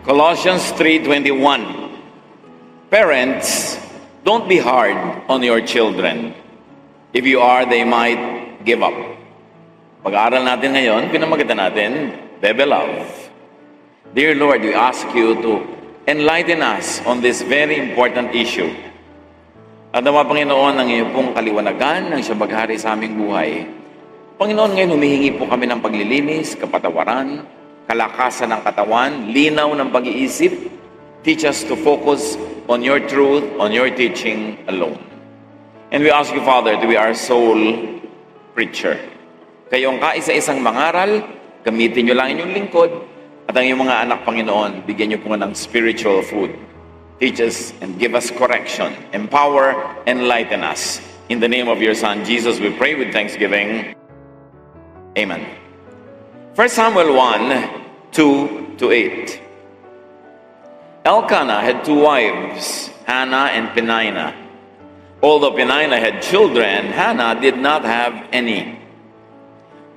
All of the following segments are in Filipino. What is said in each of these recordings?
Colossians 3:21. Parents, don't be hard on your children. If you are, they might give up. Pag-aaral natin ngayon, pinamagitan natin, Bebe Love. Dear Lord, we ask you to enlighten us on this very important issue. At nawa, Panginoon, ang iyong pong kaliwanagan ng siya baghari sa aming buhay. Panginoon, ngayon humihingi po kami ng paglilinis, kapatawaran, kalakasan ng katawan, linaw ng pag-iisip. Teach us to focus on your truth, on your teaching alone. And we ask you, Father, to be our soul preacher. Kayong kaisa-isang mangaral, gamitin nyo lang inyong lingkod, at ang iyong mga anak, Panginoon, bigyan nyo po ng spiritual food. Teach us and give us correction, empower, enlighten us. In the name of your Son, Jesus, we pray with thanksgiving. Amen. 1 Samuel 1:2-8. Elkanah had two wives, Hannah and Peninnah. Although Peninnah had children, Hannah did not have any.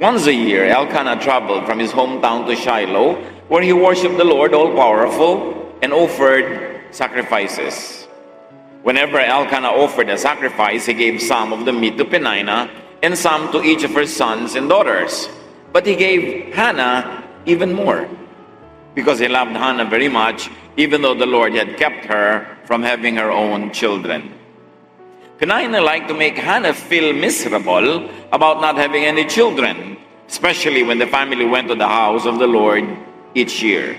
Once a year, Elkanah traveled from his hometown to Shiloh, where he worshipped the Lord all-powerful and offered sacrifices. Whenever Elkanah offered a sacrifice, he gave some of the meat to Peninnah and some to each of her sons and daughters. But he gave Hannah even more, because he loved Hannah very much, even though the Lord had kept her from having her own children. Peninnah liked to make Hannah feel miserable about not having any children, especially when the family went to the house of the Lord each year.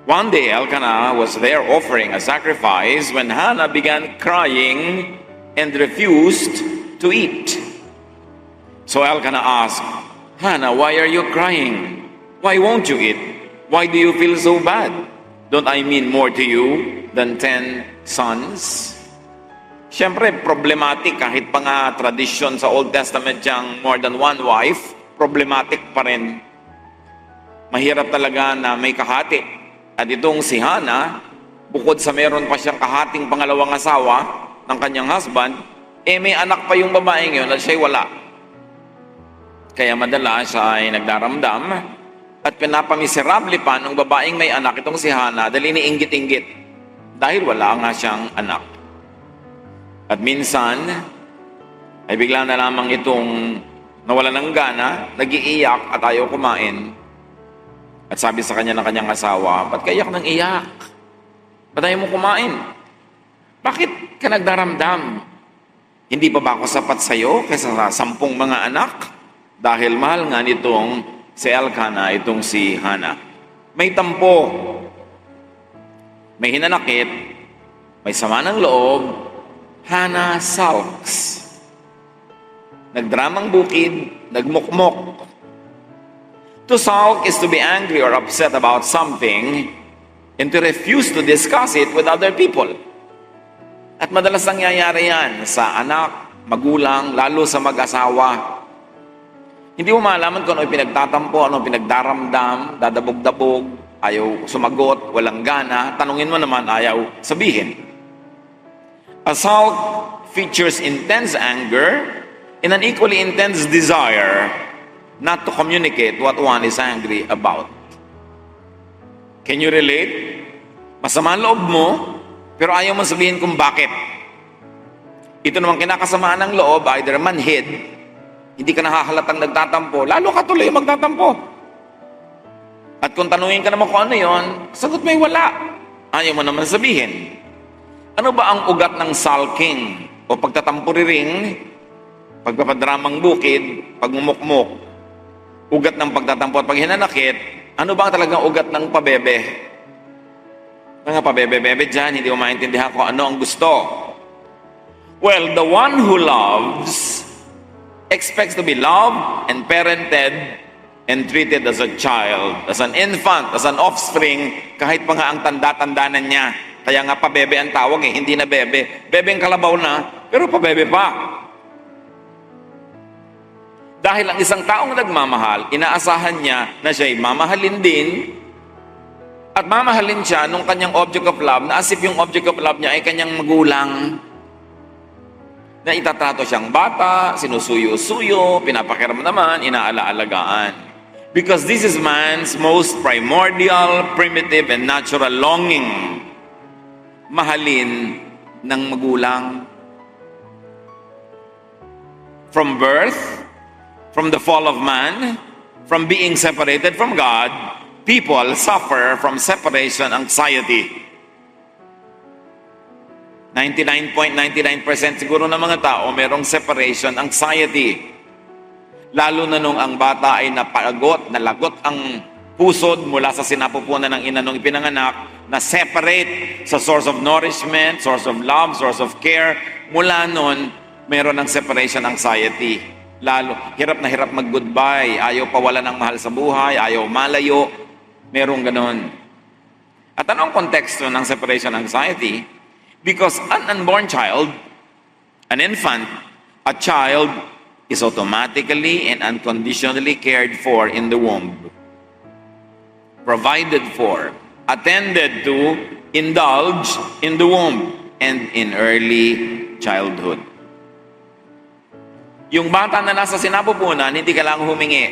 One day, Elkanah was there offering a sacrifice when Hannah began crying and refused to eat. So Elkanah asked, Hannah, why are you crying? Why won't you eat? Why do you feel so bad? Don't I mean more to you than 10 sons? Siyempre, problematic kahit pa nga tradisyon sa Old Testament yung more than one wife, problematic pa rin. Mahirap talaga na may kahati. At itong si Hannah, bukod sa meron pa siyang kahating pangalawang asawa ng kanyang husband, may anak pa yung babaeng yun at siya'y wala. Kaya madalas siya ay nagdaramdam at pinapamiserable pa ng babaeng may anak itong si Hannah dahil iniinggit-inggit dahil wala nga siyang anak. At minsan ay bigla na lamang itong nawala ng gana, nag-iiyak at ayaw kumain. At sabi sa kanya ng kanyang asawa, ba't kayak ng iyak? Ba't ayaw mo kumain? Bakit ka nagdaramdam? Hindi pa ba ako sapat sa'yo kaysa sa 10 mga anak? Dahil mahal nga nitong si Elkanah, itong si Hannah. May tampo, may hinanakit, may sama ng loob, Hannah sulks. Nagdramang bukid, nagmukmok. To sulk is to be angry or upset about something and to refuse to discuss it with other people. At madalas nangyayari yan sa anak, magulang, lalo sa mag-asawa. Hindi mo malaman kung ano pinagtatampo, ano pinagdaramdam, dadabog-dabog, ayaw sumagot, walang gana, tanungin mo naman, ayaw sabihin. A sulk features intense anger and an equally intense desire not to communicate what one is angry about. Can you relate? Masama ang loob mo, pero ayaw mo sabihin kung bakit. Ito naman kinakasamaan ng loob, either manhid, hindi ka nahahalatang nagtatampo, lalo ka tuloy magtatampo. At kung tanungin ka naman kung ano yon, sagot may wala. Ayaw mo naman sabihin. Ano ba ang ugat ng sulking o pagtatampuriring, pagpapadramang bukid, pagmumukmok, ugat ng pagtatampo at paghinanakit, ano ba ang talagang ugat ng pabebe? Mga pabebe-bebe dyan, hindi mo maintindihan kung ano ang gusto. Well, the one who loves expects to be loved and parented and treated as a child, as an infant, as an offspring, kahit pa nga ang tanda-tanda na niya. Kaya nga pabebe ang tawag hindi na bebe. Bebe ang kalabaw na, pero pabebe pa. Dahil ang isang taong nagmamahal, inaasahan niya na siya'y mamahalin din at mamahalin siya nung kanyang object of love na as if yung object of love niya ay kanyang magulang. Na itatrato siyang bata, sinusuyo-suyo, pinapakiramdaman, inaala-alagaan. Because this is man's most primordial, primitive, and natural longing. Mahalin ng magulang. From birth, from the fall of man, from being separated from God, people suffer from separation anxiety. 99.99% siguro ng mga tao merong separation anxiety. Lalo na nung ang bata ay nalagot ang pusod mula sa sinapupunan ng ina nung ipinanganak, na separate sa source of nourishment, source of love, source of care. Mula nun, meron ng separation anxiety. Lalo, hirap na hirap mag-goodbye, ayaw pawala ng mahal sa buhay, ayaw malayo, merong ganon. At anong konteksto ng separation anxiety? Because an unborn child, an infant, a child is automatically and unconditionally cared for in the womb, provided for, attended to, indulged in the womb and in early childhood. Yung bata na nasa sinapupunan, hindi kailangang humingi,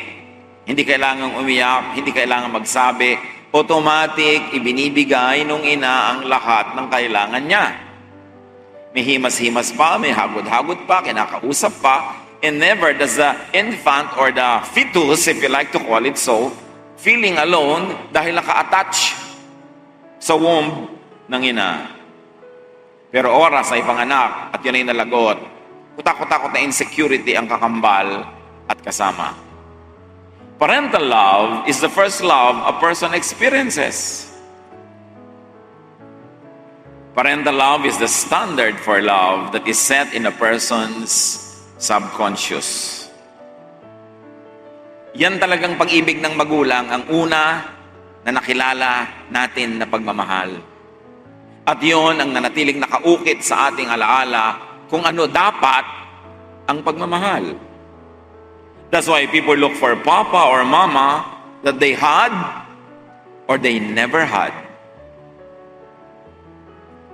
hindi kailangang umiyak, hindi kailangang magsabi, automatic ibinibigay nung ina ang lahat ng kailangan niya. May himas-himas pa, may hagod-hagod pa, kinakausap pa, and never does the infant or the fetus, if you like to call it so, feeling alone dahil naka-attach sa womb ng ina. Pero oras ay panganak at yun ay nalagot. Kutakot-takot na insecurity ang kakambal at kasama. Parental love is the first love a person experiences. Parental love is the standard for love that is set in a person's subconscious. Yan talagang pag-ibig ng magulang ang una na nakilala natin na pagmamahal. At yon ang nanatiling nakaukit sa ating alaala kung ano dapat ang pagmamahal. That's why people look for papa or mama that they had or they never had.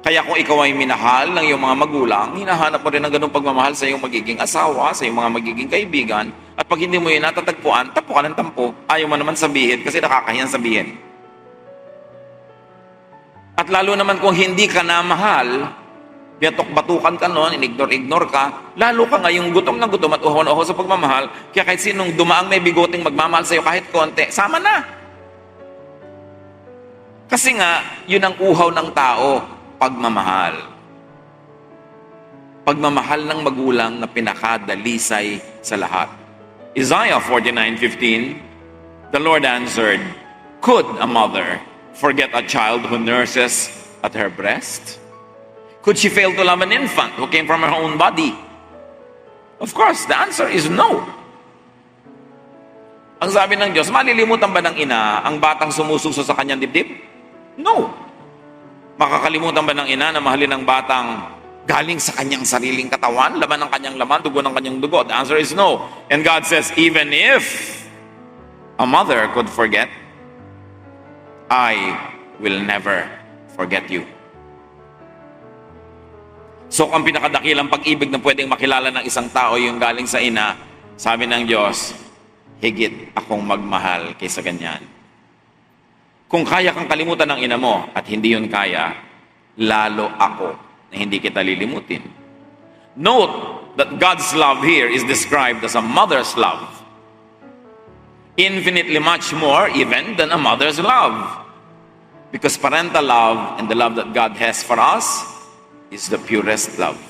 Kaya kung ikaw ay minahal ng iyong mga magulang, hinahanap mo rin ng ganung pagmamahal sa iyong magiging asawa, sa iyong mga magiging kaibigan, at pag hindi mo yun natatagpuan, tampo ka ng tampo. Ayaw mo naman sabihin kasi nakakahiyang sabihin. At lalo naman kung hindi ka na mahal, biyatok-batukan ka noon, in-ignore ka, lalo ka ngayong gutom na gutom at uho na uho sa pagmamahal, kaya kahit sinong dumaang may bigoting magmamahal sa iyo kahit konti, sama na. Kasi nga, yun ang uhaw ng tao, pagmamahal. Pagmamahal ng magulang na pinakadalisay sa lahat. Isaiah 49:15, the Lord answered, could a mother forget a child who nurses at her breast? Could she fail to love an infant who came from her own body? Of course, the answer is no. Ang sabi ng Diyos, malilimutan ba ng ina ang batang sumususo sa kanyang dibdib? No. Makakalimutan ba ng ina na mahalin ang batang galing sa kanyang sariling katawan, laman ng kanyang laman, dugo ng kanyang dugo? The answer is no. And God says, even if a mother could forget, I will never forget you. So, ang pinakadakilang pag-ibig na pwedeng makilala ng isang tao yung galing sa ina, sabi ng Diyos, higit akong magmahal kaysa ganyan. Kung kaya kang kalimutan ng ina mo at hindi yun kaya, lalo ako na hindi kita lilimutin. Note that God's love here is described as a mother's love. Infinitely much more even than a mother's love. Because parental love and the love that God has for us is the purest love.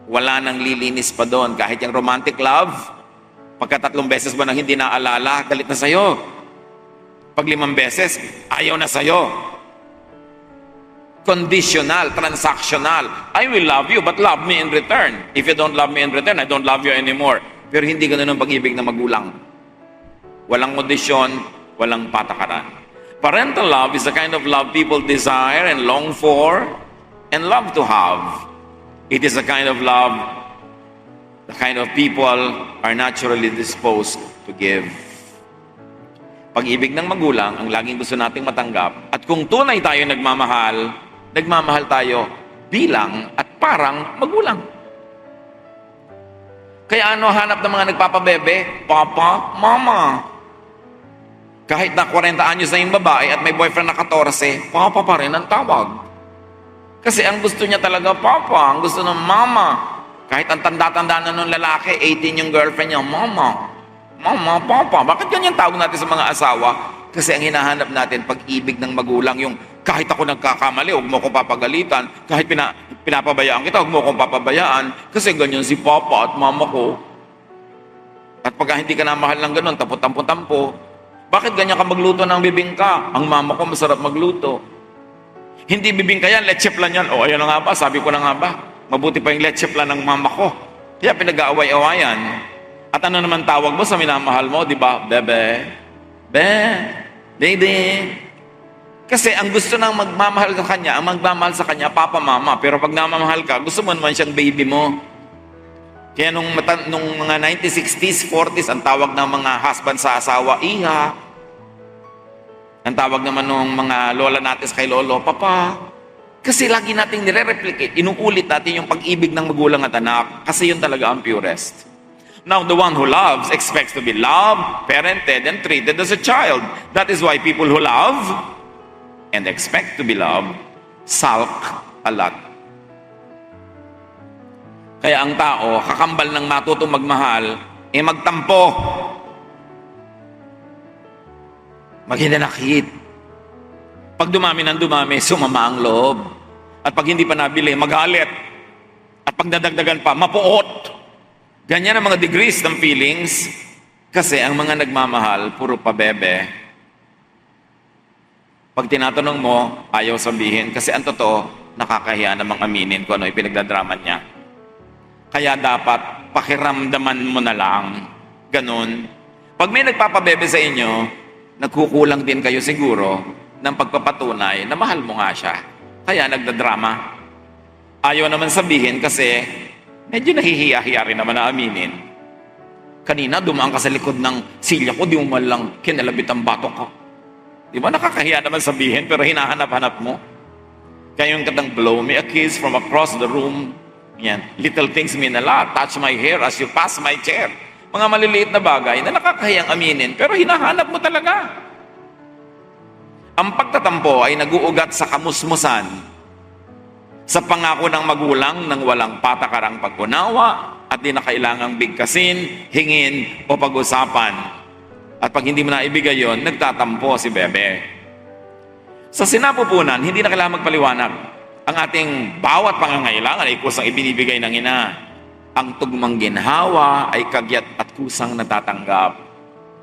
Wala nang lilinis pa doon. Kahit yung romantic love, pagka-3 beses ba nang hindi naalala, galit na sa'yo. Pag 5 beses, ayaw na sa'yo. Conditional, transactional. I will love you, but love me in return. If you don't love me in return, I don't love you anymore. Pero hindi ganun ang pag-ibig ng magulang. Walang kondisyon, walang patakaran. Parental love is the kind of love people desire and long for and love to have. It is the kind of love the kind of people are naturally disposed to give. Pag-ibig ng magulang ang laging gusto nating matanggap. At kung tunay tayo nagmamahal tayo bilang at parang magulang. Kaya ano hanap ng mga nagpapabebe? Papa, mama. Kahit na 40 anyos na yung babae at may boyfriend na 14, papa pa rin ang tawag. Kasi ang gusto niya talaga, papa. Ang gusto ng mama. Kahit ang tanda-tanda na nung lalaki, 18 yung girlfriend niya, mama. Mama, papa. Bakit ganyan tawag natin sa mga asawa? Kasi ang hinahanap natin, pag-ibig ng magulang, yung kahit ako nagkakamali, huwag mo akong papagalitan. Kahit pinapabayaan kita, huwag mo akong papabayaan. Kasi ganyan si papa at mama ko. At pagka hindi ka na mahal ng ganun, tampo-tampo-tampo. Bakit ganyan ka magluto ng bibingka? Ang mama ko masarap magluto. Hindi bibingka yan, leche plan yan. O, ayan na nga ba, sabi ko na nga ba. Mabuti pa yung leche plan ng mama ko. Kaya pinag-aaway-awayan. At ano naman tawag mo sa minamahal mo, di ba? Bebe. Baby. Kasi ang gusto ng magmamahal sa kanya, ang magmamahal sa kanya, papa, mama. Pero pag namamahal ka, gusto mo naman siyang baby mo. Kaya nung mga 1960s, 40s, ang tawag ng mga husband sa asawa, iha. Ang tawag naman ng mga lola natin kay lolo, papa. Kasi lagi nating nire-replicate, inuulit natin yung pag-ibig ng magulang at anak, kasi yun talaga ang purest. Now, the one who loves expects to be loved, parented, and treated as a child. That is why people who love and expect to be loved sulk a lot. Kaya ang tao, kakambal ng matutong magmahal, magtampo. Maghinanakit. Pag dumami ng dumami, sumama ang loob. At pag hindi pa nabili, magalit. At pag nadagdagan pa, mapuot. Ganyan ang mga degrees ng feelings. Kasi ang mga nagmamahal, puro pabebe. Pag tinatanong mo, ayaw sabihin. Kasi ang totoo, nakakahiya namang aminin kung ano yung pinagdadraman niya. Kaya dapat pakiramdaman mo na lang. Ganun. Pag may nagpapabebe sa inyo, nagkukulang din kayo siguro ng pagpapatunay na mahal mo nga siya. Kaya nagdadrama. Ayaw naman sabihin kasi medyo nahihiya-hiya rin naman na aminin. Kanina, dumaan ka sa likod ng silya ko, di mo man lang kinalabit ang batok ko. Di ba nakakahiya naman sabihin pero hinahanap-hanap mo? Kaya yung katang blow me a kiss from across the room. Yan. Little things mean a lot. Touch my hair as you pass my chair. Mga maliliit na bagay na nakakahiyang aminin pero hinahanap mo talaga. Ang pagtatampo ay naguugat sa kamusmusan, sa pangako ng magulang ng walang patakarang pag-unawa at di na kailangang bigkasin, hingin o pag-usapan. At pag hindi mo naibigay yon, nagtatampo si bebe. Sa sinapupunan, hindi na kailangan magpaliwanag. Ang ating bawat pangangailangan ay kusang ibinibigay ng ina. Ang tugmang ginhawa ay kagyat at kusang natatanggap.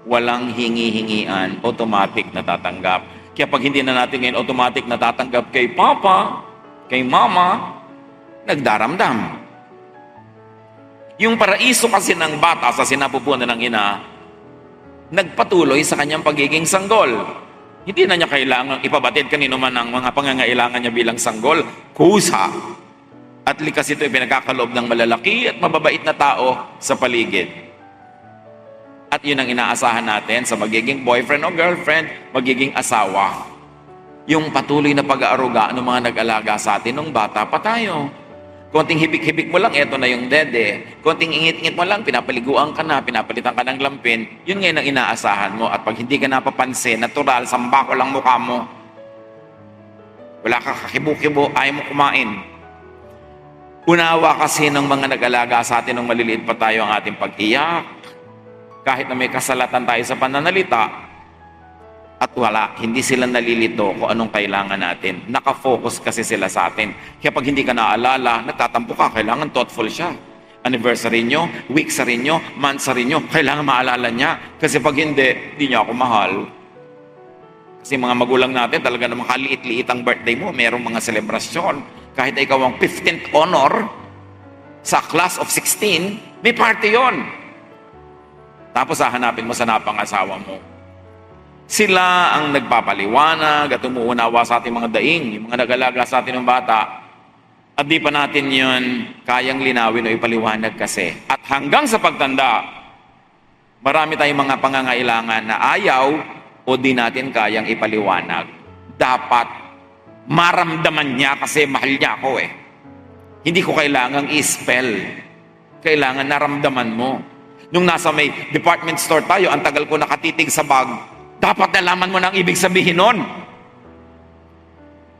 Walang hingi-hingian, automatic natatanggap. Kaya pag hindi na natin ngayon automatic natatanggap kay papa, kay mama, nagdaramdam. Yung paraiso kasi ng bata sa sinapupunan ng ina, nagpatuloy sa kanyang pagiging sanggol. Hindi na niya kailangang ipabatid kanino man ang mga pangangailangan niya bilang sanggol. Kusa. At likas ito ay pinagkakaloob ng malalaki at mababait na tao sa paligid. At yun ang inaasahan natin sa magiging boyfriend o girlfriend, magiging asawa. Yung patuloy na pag-aaruga ng mga nag-alaga sa atin nung bata pa tayo. Konting hibik-hibik mo lang, eto na yung dede. Konting ingit-ingit mo lang, pinapaliguan ka na, pinapalitan ka ng lampin. Yun ngayon ang inaasahan mo. At pag hindi ka napapansin, natural, samba ko lang mukha mo. Wala ka kakibo-kibo, ayaw mo kumain. Unawa kasi ng mga nag-alaga sa atin nung maliliit pa tayo ang ating pag-iyak. Kahit na may kasalatan tayo sa pananalita, at wala, hindi sila nalilito kung anong kailangan natin. Nakafocus kasi sila sa atin. Kaya pag hindi ka naalala, nagtatampo ka, kailangan thoughtful siya. Anniversary nyo, week sa rin nyo, month sa rin nyo, kailangan maalala niya. Kasi pag hindi niya ako mahal. Kasi mga magulang natin, talaga namang kaliit-liit ang birthday mo, merong mga selebrasyon. Kahit ikaw ang 15th honor sa class of 16, may party yon. Tapos hahanapin mo sa napangasawa mo. Sila ang nagpapaliwanag at umuunawa sa ating mga daing, yung mga nag-alaga sa atin ng bata. At di pa natin yun kayang linawin o ipaliwanag kasi. At hanggang sa pagtanda, marami tayong mga pangangailangan na ayaw o di natin kayang ipaliwanag. Dapat maramdaman niya kasi mahal niya ako eh. Hindi ko kailangang i-spell. Kailangan naramdaman mo. Nung nasa may department store tayo, ang tagal ko nakatitig sa bag, dapat nalaman mo na ang ibig sabihin nun.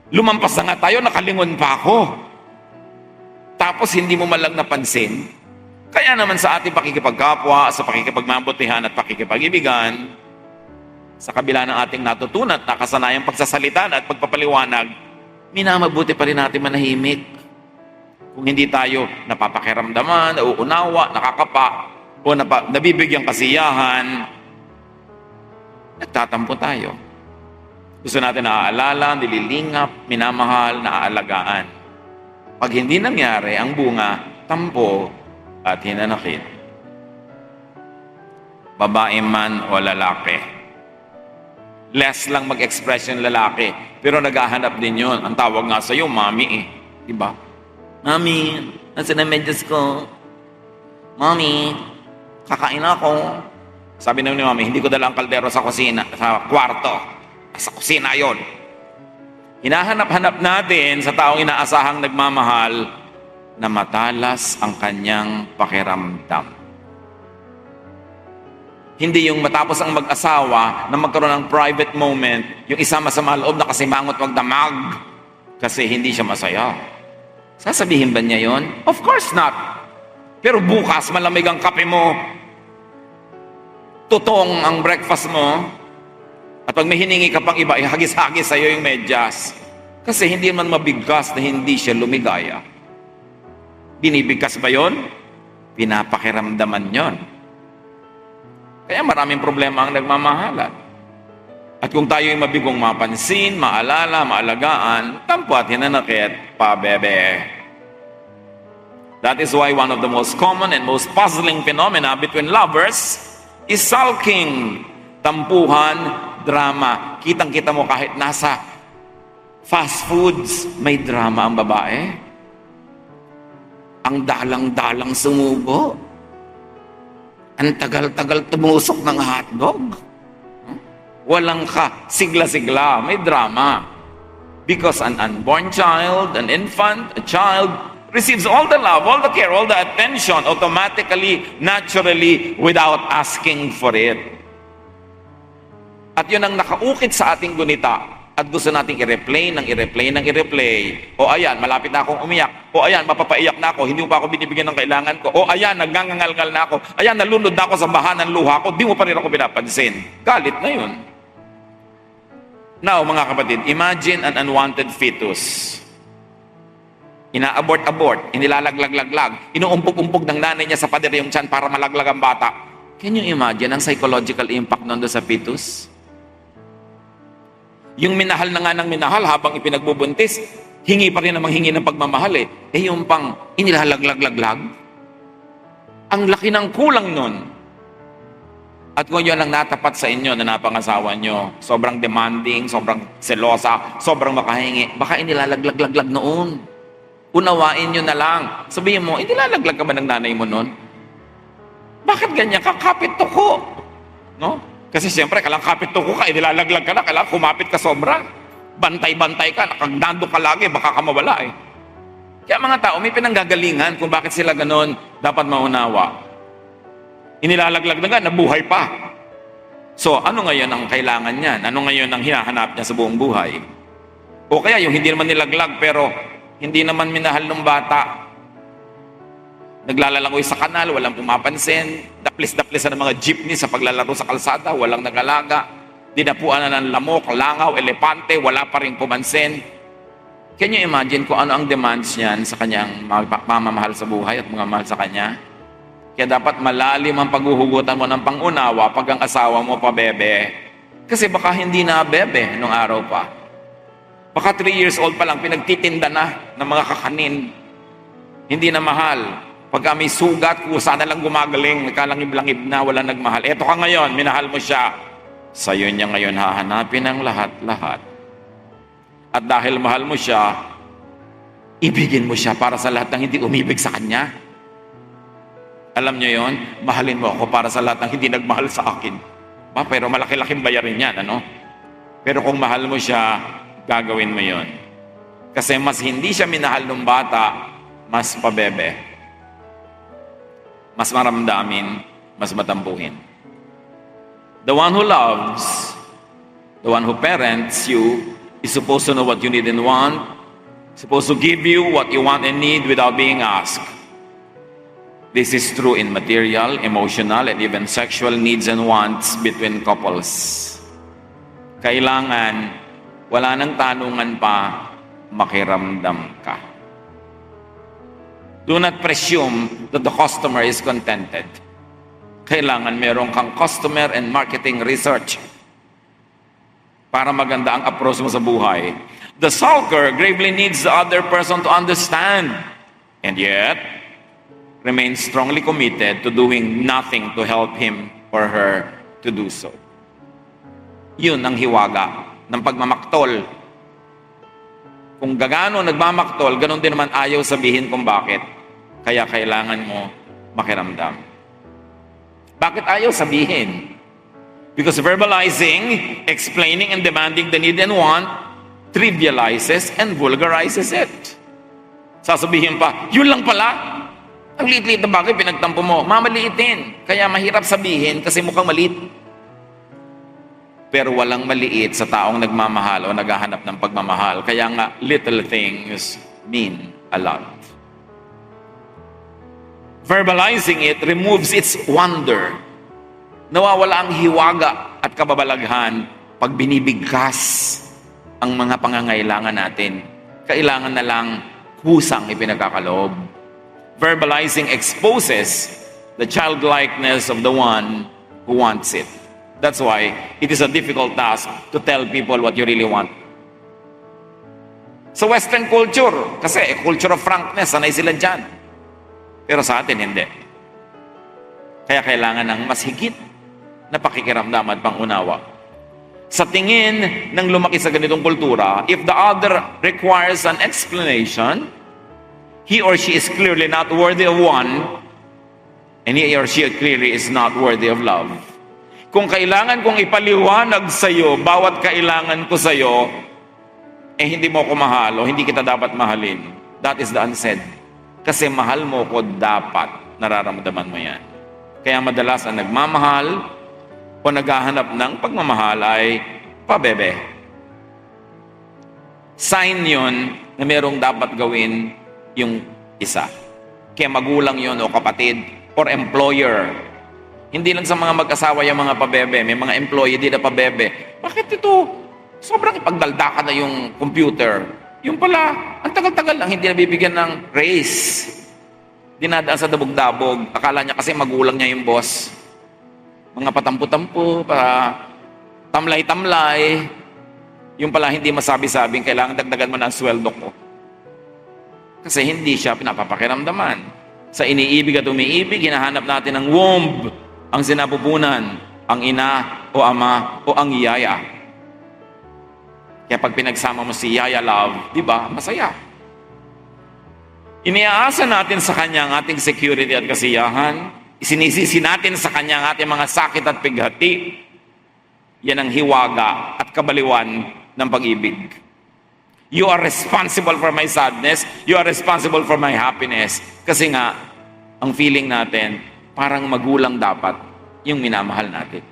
Lumampas na nga tayo, nakalingon pa ako. Tapos hindi mo malang napansin. Kaya naman sa ating pakikipagkapwa, sa pakikipagmabutihan at pakikipag-ibigan, sa kabila ng ating natutunan, nakasanayang pagsasalitan at pagpapaliwanag, minamabuti pa rin natin manahimik. Kung hindi tayo napapakiramdaman, nauunawa, nakakapa, o nabibigyang kasiyahan, nagtatampo tayo. Gusto natin naaalala, nililingap, minamahal, naaalagaan. Pag hindi nangyari, ang bunga, tampo at hinanakit. Babae man o lalaki. Less lang mag-express yung lalaki, pero naghahanap din yun. Ang tawag nga sa'yo, mami eh. Diba? Mami, nasa na medyas ko? Mami, kakain ako. Sabi naman ni mami, hindi ko dala ang kaldero sa kusina, sa kwarto. Sa kusina yon. Hinahanap-hanap natin sa taong inaasahang nagmamahal na matalas ang kanyang pakiramdam. Hindi yung matapos ang mag-asawa na magkaroon ng private moment, yung isa masama loob na kasi mangot magdamag kasi hindi siya masaya. Sasabihin ba niya yon? Of course not. Pero bukas malamig ang kape mo, tutong ang breakfast mo, at pag may hiningi ka pang iba, hagis-hagis sa'yo yung medyas. Kasi hindi man mabigkas na hindi siya lumigaya. Binibigkas ba yon? Pinapakiramdaman yon. Kaya maraming problema ang nagmamahalan. At kung tayo ay mabigong mapansin, maalala, maalagaan, tampo at hinanakit, pabebe. That is why one of the most common and most puzzling phenomena between lovers is sulking, tampuhan, drama. Kitang-kita mo kahit nasa fast foods, may drama ang babae. Ang dalang-dalang sumubo. Ang tagal-tagal tumusok ng hotdog. Walang sigla-sigla, may drama. Because an unborn child, an infant, a child, receives all the love, all the care, all the attention, automatically, naturally, without asking for it. At yun ang nakaukit sa ating gunita. At gusto nating i-replay ng i-replay ng i-replay. O ayan, malapit na akong umiyak. O ayan, mapapaiyak na ako. Hindi mo pa ako binibigyan ng kailangan ko. O ayan, nagngangal-ngal na ako. Ayan, nalunod na ako sa baha ng luha ko. Di mo pa rin ako pinapansin. Galit na yun. Now, mga kapatid, imagine an unwanted fetus. Ina-abort-abort, inilalaglag-laglag. Inuumpog-umpog ng nanay niya sa pader yung tiyan para malaglag ang bata. Can you imagine ang psychological impact nun sa fetus? Yung minahal na nga ng minahal habang ipinagbubuntis, hingi pa rin namang hingi ng pagmamahal eh. Eh yung pang inilalaglag-laglag. Ang laki ng kulang nun. At kung yun ang natapat sa inyo na napangasawa nyo, sobrang demanding, sobrang selosa, sobrang makahingi, baka inilalaglag-laglag noon. Unawain nyo na lang. Sabihin mo, inilalaglag ka ba ng nanay mo noon? Bakit ganyan? Kakapit to ko. No? Kasi siyempre, kailang kapit to ko ka, inilalaglag ka na, kailang kumapit ka sobra. Bantay-bantay ka, nakagdando ka lagi, baka ka mawala eh. Kaya mga tao, may pinanggagalingan kung bakit sila ganon, dapat maunawa. Inilalaglag na nga, nabuhay pa. So, ano ngayon ang kailangan niyan? Ano ngayon ang hinahanap niya sa buong buhay? O kaya yung hindi naman nilaglag, pero hindi naman minahal ng bata, naglalangoy sa kanal, walang pumapansin, daplis-daplis ng mga jeepney sa paglalaro sa kalsada, walang nagalaga, dinapuan na ng lamok, langaw, elepante, wala pa rin pumansin. Can you imagine kung ano ang demands niyan sa kanyang mamamahal sa buhay at mga mahal sa kanya? Kaya dapat malalim ang paghuhugutan mo ng pangunawa pag ang asawa mo pa bebe. Kasi baka hindi na bebe nung araw pa. Baka 3 years old pa lang, pinagtitinda na ng mga kakanin. Hindi na mahal. Pagka may sugat, kusa na lang gumagaling, nagkalangib-langib na, wala nagmahal. Eto ka ngayon, minahal mo siya. Sa'yo niya ngayon hahanapin ang lahat-lahat. At dahil mahal mo siya, ibigin mo siya para sa lahat ng hindi umibig sa kanya. Alam niyo yon, mahalin mo ako para sa lahat ng hindi nagmahal sa akin. Pero malaki-laking bayarin yan, ano? Pero kung mahal mo siya, gagawin mo yon. Kasi mas hindi siya minahal ng bata, mas pabebe. mas maramdamin, mas matampuhin. The one who loves, the one who parents you, is supposed to know what you need and want, supposed to give you what you want and need without being asked. This is true in material, emotional, and even sexual needs and wants between couples. Kailangan, wala nang tanungan pa, makiramdam ka. Do not presume that the customer is contented. Kailangan meron kang customer and marketing research para maganda ang approach mo sa buhay. The sulker gravely needs the other person to understand and yet remains strongly committed to doing nothing to help him or her to do so. Yun ang hiwaga ng pagmamaktol. Kung gagano nagmamaktol, ganun din naman ayaw sabihin kung bakit. Kaya kailangan mo makiramdam. Bakit ayaw sabihin? Because verbalizing, explaining, and demanding the need and want trivializes and vulgarizes it. Sasabihin pa, yun lang pala. Ang liit-liit na bagay pinagtampo mo, mamaliitin. Kaya mahirap sabihin kasi mukhang maliit. Pero walang maliit sa taong nagmamahal o naghahanap ng pagmamahal. Kaya nga, little things mean a lot. Verbalizing it removes its wonder. Nawawala ang hiwaga at kababalaghan pag binibigkas ang mga pangangailangan natin. Kailangan na lang kusang ipinagkakaloob. Verbalizing exposes the childlikeness of the one who wants it. That's why it is a difficult task to tell people what you really want. Sa Western culture, kasi culture of frankness, sanay sila dyan. Pero sa atin, hindi. Kaya kailangan ng mas higit na pakikiramdam at pangunawa. Sa tingin ng lumaki sa ganitong kultura, if the other requires an explanation, he or she is clearly not worthy of one, and he or she clearly is not worthy of love. Kung kailangan kong ipaliwanag sa iyo, bawat kailangan ko sa iyo, hindi mo ako mahal o hindi kita dapat mahalin. That is the unsaid. Kasi mahal mo ko dapat, nararamdaman mo yan. Kaya madalas ang nagmamahal o naghahanap ng pagmamahal ay pabebe. Sign yun na merong dapat gawin yung isa. Kaya magulang yun o kapatid or employer. Hindi lang sa mga mag-asawa yung mga pabebe. May mga employee din na pabebe. Bakit ito? Sobrang ipagdaldakan na yung computer. Yung pala, ang tagal-tagal lang, hindi nabibigyan ng raise. Dinadaan sa dabog-dabog. Akala niya kasi magulang niya yung boss. Mga patampu-tampu, tamlay-tamlay. Yung pala hindi masabi-sabing, kailangan dagdagan mo na ang sweldo ko. Kasi hindi siya pinapapakiramdaman. Sa iniibig at umiibig, hinahanap natin ang womb, ang sinapupunan, ang ina o ama o ang yaya. Kaya pag pinagsama mo si Yaya Love, di ba, masaya. Iniaasa natin sa Kanya ang ating security at kasiyahan. Isinisisi natin sa Kanya ang ating mga sakit at pighati. Yan ang hiwaga at kabaliwan ng pag-ibig. You are responsible for my sadness. You are responsible for my happiness. Kasi nga, ang feeling natin, parang magulang dapat yung minamahal natin.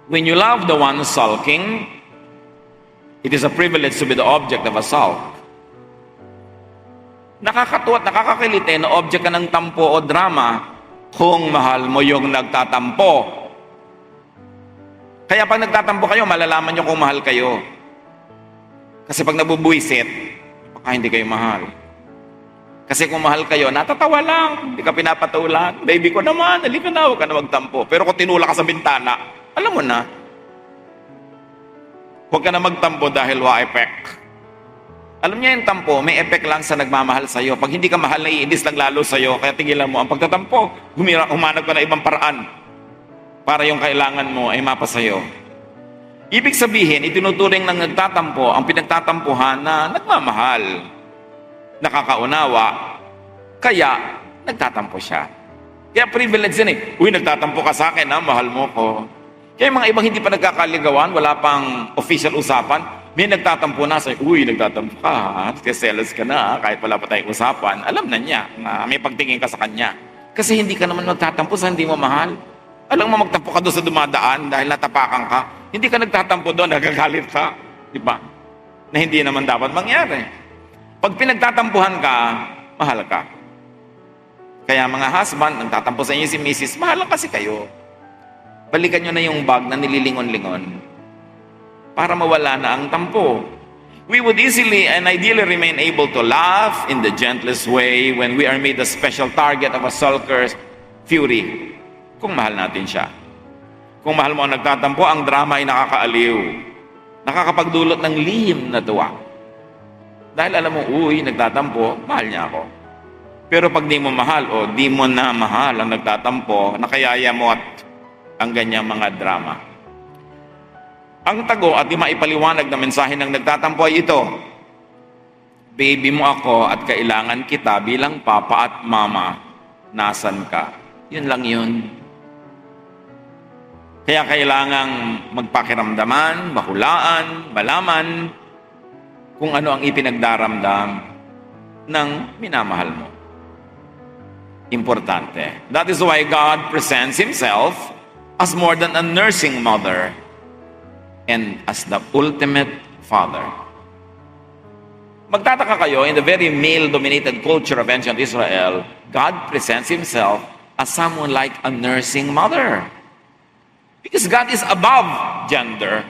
When you love the one sulking, it is a privilege to be the object of a sulk. Nakakatuwa at nakakakiliti na object ka ng tampo o drama kung mahal mo yung nagtatampo. Kaya pag nagtatampo kayo, malalaman nyo kung mahal kayo. Kasi pag nabubuisit, baka hindi kayo mahal. Kasi kung mahal kayo, natatawa lang, hindi ka pinapatulan. Baby ko naman, halika na, huwag ka na magtampo. Pero kung tinula ka sa bintana, alam mo na, huwag ka na magtampo dahil wa-effect. Alam niya yung tampo, may effect lang sa nagmamahal sa'yo. Pag hindi ka mahal, naiinis lang lalo sa'yo, kaya tigilan mo ang pagtatampo. Humanap ka na ibang paraan para yung kailangan mo ay mapa sa'yo. Ibig sabihin, itinuturing ng nagtatampo ang pinagtatampuhan na nagmamahal, nakakaunawa, kaya nagtatampo siya. Kaya privilege yan eh. Uy, nagtatampo ka sa akin, mahal mo ko. Kaya mga ibang hindi pa nagkakaligawan, wala pang official usapan, may nagtatampo na sa'yo, uy, nagtatampo ka, kasi selos ka na, kahit wala pa tayong usapan, alam na niya na may pagtingin ka sa kanya. Kasi hindi ka naman magtatampo sa hindi mo mahal. Alam mo, magtampo ka doon sa dumadaan dahil natapakan ka. Hindi ka nagtatampo doon, nagagalit ka. Di ba? Na hindi naman dapat mangyari. Pag pinagtatampuhan ka, mahal ka. Kaya mga husband, nagtatampo sa inyo si Mrs., mahal lang kasi kayo. Balikan nyo na yung bag na nililingon-lingon para mawala na ang tampo. We would easily and ideally remain able to laugh in the gentlest way when we are made a special target of a sulker's fury. Kung mahal natin siya. Kung mahal mo ang nagtatampo, ang drama ay nakakaaliw. Nakakapagdulot ng lihim na tuwa. Dahil alam mo, uy, nagtatampo, mahal niya ako. Pero pag di mo mahal o di mo na mahal ang nagtatampo, nakayaya mo at ang ganyang mga drama. Ang tago at di maipaliwanag na mensahe ng nagtatampo ay ito: baby mo ako at kailangan kita bilang papa at mama. Nasan ka? Yun lang yun. Kaya kailangang magpakiramdaman, mahulaan, malaman kung ano ang ipinagdaramdam ng minamahal mo. Importante. That is why God presents Himself as more than a nursing mother and as the ultimate father. Magtataka kayo, in the very male-dominated culture of ancient Israel, God presents Himself as someone like a nursing mother. Because God is above gender.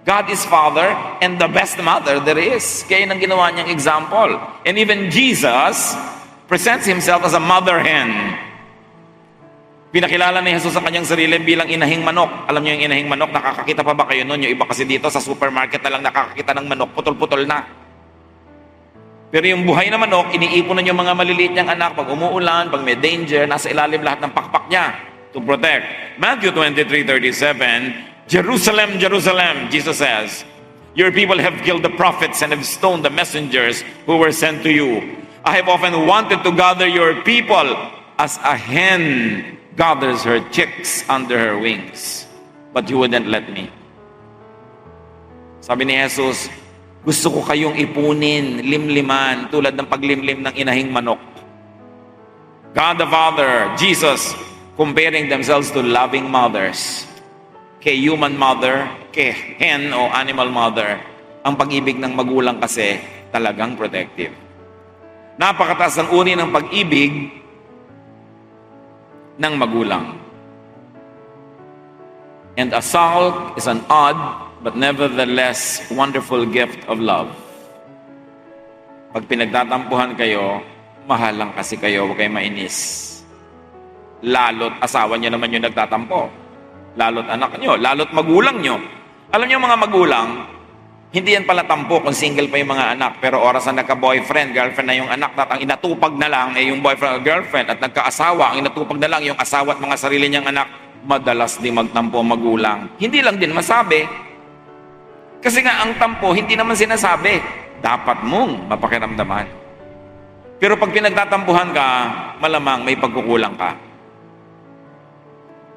God is Father and the best mother there is. Kaya yun ang ginawa niyang example. And even Jesus presents Himself as a mother hen. Pinakilala ni Jesus sa kanyang sarili bilang inahing manok. Alam niyo yung inahing manok, nakakakita pa ba kayo nun? Yung iba kasi dito sa supermarket na lang nakakakita ng manok, putol-putol na. Pero yung buhay na manok, iniipon na yung mga maliliit niyang anak. Pag umuulan, pag may danger, nasa ilalim lahat ng pakpak niya to protect. Matthew 23:37, Jerusalem, Jerusalem, Jesus says, your people have killed the prophets and have stoned the messengers who were sent to you. I have often wanted to gather your people as a hen gathers her chicks under her wings, but you wouldn't let me. Sabi ni Jesus, gusto ko kayong ipunin, limliman, tulad ng paglimlim ng inahing manok. God the Father, Jesus, comparing themselves to loving mothers. Kay human mother, kay hen o animal mother, ang pag-ibig ng magulang kasi talagang protective. Napakataas ang uri ng pag-ibig ng magulang. And a sulk is an odd but nevertheless wonderful gift of love. Pag pinagtatampuhan kayo, mahal lang kasi kayo, huwag kayo mainis. Lalo't asawa niyo naman yung nagtatampo. Lalo't anak niyo, lalo't magulang niyo. Alam niyo mga magulang, hindi yan pala tampo kung single pa yung mga anak, pero oras na nagka-boyfriend, girlfriend na yung anak, at ang inatupag na lang ay yung boyfriend o girlfriend, at nagka-asawa, ang inatupag na lang yung asawa at mga sarili niyang anak, madalas di magtampo ang magulang. Hindi lang din masabi. Kasi nga ang tampo, hindi naman sinasabi. Dapat mong mapakiramdaman. Pero pag pinagtatampuhan ka, malamang may pagkukulang ka.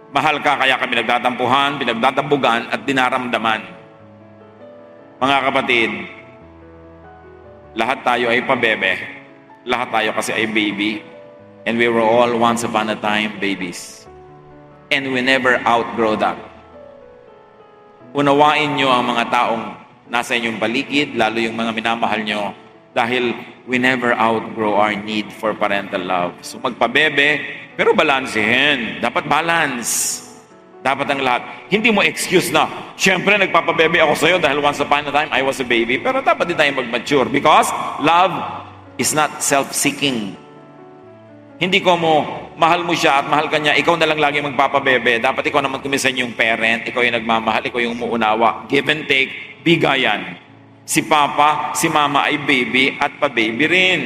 Mahal ka, kaya ka pinagtatampuhan, pinagtatampugan, at dinaramdaman. Mga kapatid, lahat tayo ay pabebe. Lahat tayo kasi ay baby. And we were all once upon a time babies. And we never outgrow that. Unawain nyo ang mga taong nasa inyong paligid, lalo yung mga minamahal nyo, dahil we never outgrow our need for parental love. So magpabebe, pero balansehin. Dapat balance. Dapat ang lahat. Hindi mo excuse na, syempre nagpapabebe ako sa'yo dahil once upon a time I was a baby. Pero dapat din tayo mag-mature because love is not self-seeking. Hindi ko mo, mahal mo siya at mahal ka niya, ikaw na lang lagi magpapabebe. Dapat ikaw naman kumisan yung parent, ikaw yung nagmamahal, ikaw yung umuunawa. Give and take, bigayan. Si papa, si mama ay baby at pa-baby rin.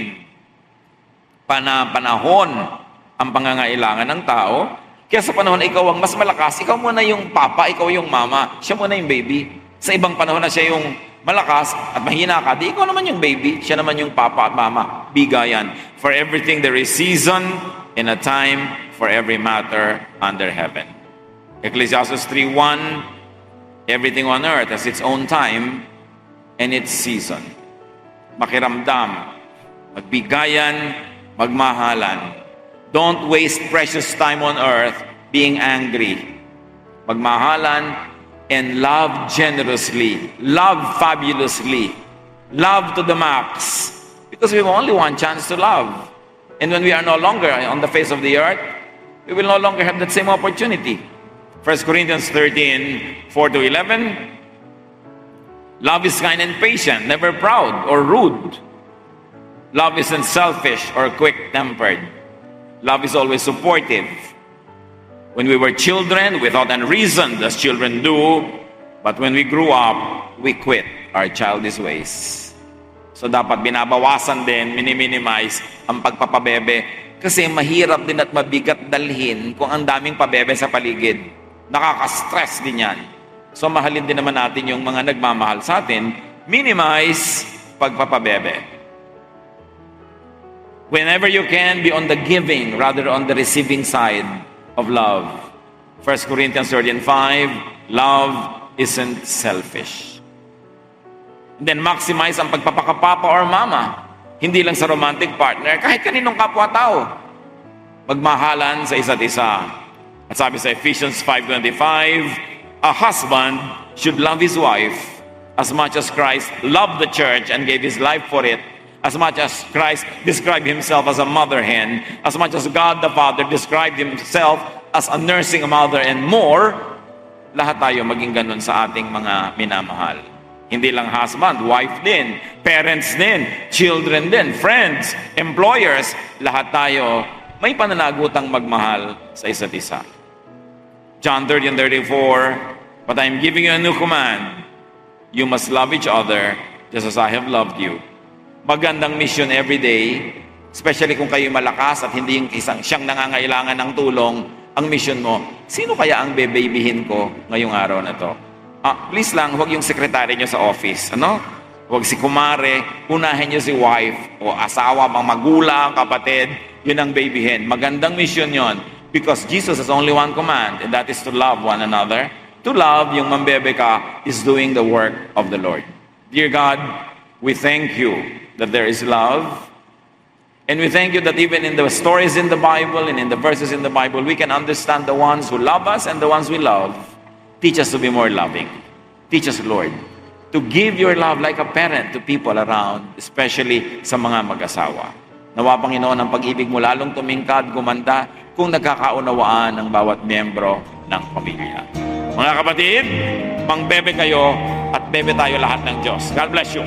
Panahon ang pangangailangan ng tao. Kaya sa panahon ikaw ang mas malakas, ikaw muna yung papa, ikaw yung mama, siya muna yung baby. Sa ibang panahon na siya yung malakas at mahina ka, di ikaw naman yung baby, siya naman yung papa at mama. Bigayan. For everything there is season and a time for every matter under heaven. Ecclesiastes 3:1, everything on earth has its own time and its season. Makiramdam, magbigayan, magmahalan. Don't waste precious time on earth being angry. Magmahalan and love generously, love fabulously, love to the max. Because we have only one chance to love. And when we are no longer on the face of the earth, we will no longer have that same opportunity. 1 Corinthians 13, 4-11. Love is kind and patient, never proud or rude. Love isn't selfish or quick-tempered. Love is always supportive. When we were children, we thought and reasoned as children do. But when we grew up, we quit our childish ways. So dapat binabawasan din, miniminize ang pagpapabebe. Kasi mahirap din at mabigat dalhin kung ang daming pabebe sa paligid. Nakaka-stress din yan. So mahalin din naman natin yung mga nagmamahal sa atin. Minimize pagpapabebe. Whenever you can, be on the giving rather on the receiving side of love. 1 Corinthians 13:5, love isn't selfish. And then maximize ang pagpapakapapa or mama. Hindi lang sa romantic partner, kahit kaninong kapwa-tao. Magmahalan sa isa't isa. At sabi sa Ephesians 5:25, a husband should love his wife as much as Christ loved the church and gave his life for it, as much as Christ described himself as a mother hen, as much as God the Father described himself as a nursing mother and more, lahat tayo maging ganun sa ating mga minamahal. Hindi lang husband, wife din, parents din, children din, friends, employers, lahat tayo may pananagutang magmahal sa isa't isa. John 13:34, but I am giving you a new command. You must love each other just as I have loved you. Magandang mission every day, especially kung kayo malakas at hindi yung siyang nangangailangan ng tulong, ang mission mo, sino kaya ang bebabyhin ko ngayong araw na to? Please lang, huwag yung sekretary nyo sa office. Ano? Huwag si kumare, unahin nyo si wife o asawa, mga magulang, kapatid, yun ang babyhin. Magandang mission yon because Jesus has only one command and that is to love one another. To love, yung mambebe ka, is doing the work of the Lord. Dear God, we thank you that there is love. And we thank you that even in the stories in the Bible and in the verses in the Bible, we can understand the ones who love us and the ones we love. Teach us to be more loving. Teach us, Lord, to give your love like a parent to people around, especially sa mga mag-asawa. Nawa, Panginoon, ang pag-ibig mo lalong tumingkad, gumanda, kung nagkakaunawaan ng bawat miyembro ng pamilya. Mga kapatid, pangbebe kayo at bebe tayo lahat ng Diyos. God bless you.